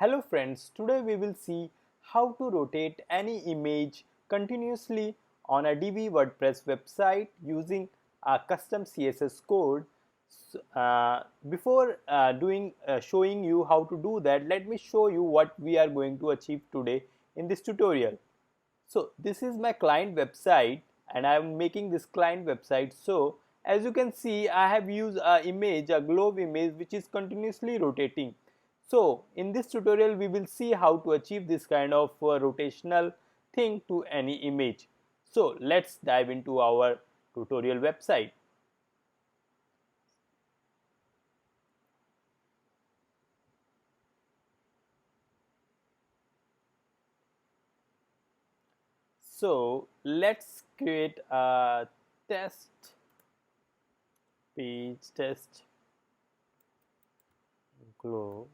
Hello friends, today we will see how to rotate any image continuously on a Divi WordPress website using a custom CSS code. Before showing you how to do that, let me show you what we are going to achieve today in this tutorial. So this is my client website and I am making this client website. So as you can see, I have used a globe image which is continuously rotating. So in this tutorial we will see how to achieve this kind of rotational thing to any image. So let's dive into our tutorial website. So let's create a test page, test globe.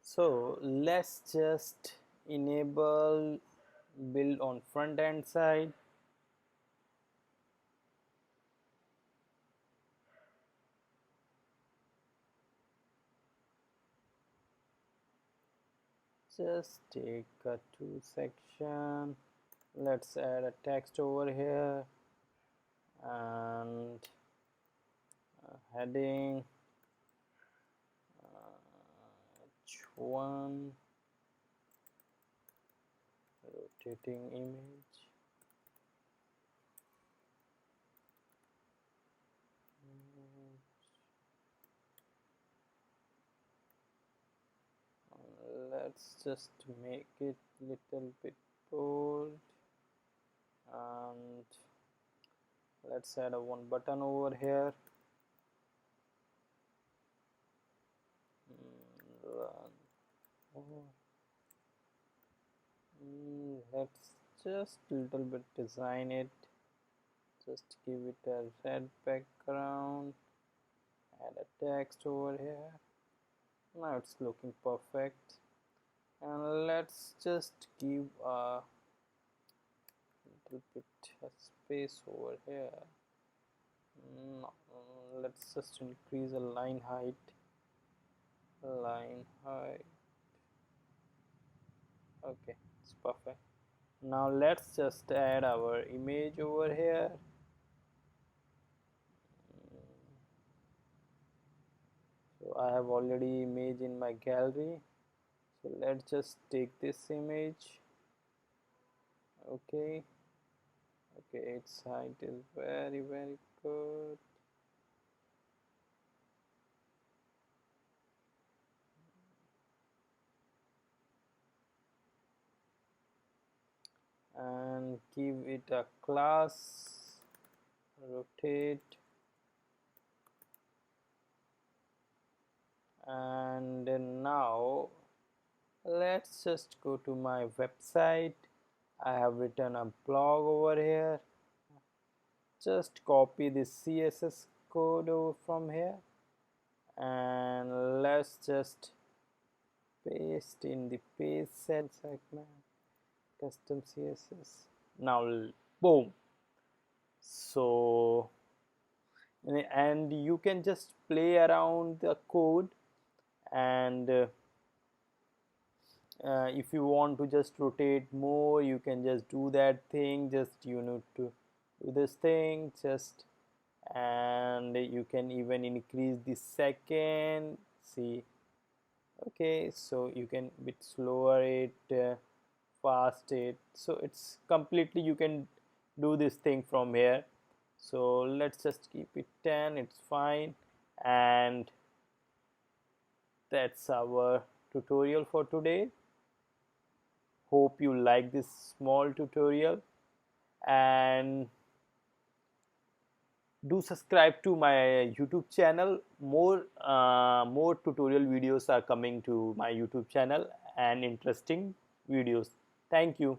So let's just enable build on front end side. Just take a two section. Let's add a text over here and a heading H1 rotating image. Let's just make it little bit bold and let's add a one button over here. Let's just little bit design it, just give it a red background, add a text over here. Now it's looking perfect, and let's just give a little bit of space over here. No, let's just increase the line height. Okay, it's perfect. Now let's just add our image over here. So I have already image in my gallery, so let's just take this image. Okay, its height is very good. And give it a class rotate, and now let's just go to my website. I have written a blog over here. Just copy this CSS code over from here and let's just paste in the page set segment, custom CSS. Now boom. So and you can just play around the code, and if you want to just rotate more, you can just do that thing. Just you need to do this thing just, and you can even increase the second. See, okay, so you can bit slower it, fast it, so it's completely you can do this thing from here. So let's just keep it 10, it's fine. And that's our tutorial for today. Hope you like this small tutorial, and do subscribe to my YouTube channel. More tutorial videos are coming to my YouTube channel and interesting videos. Thank you.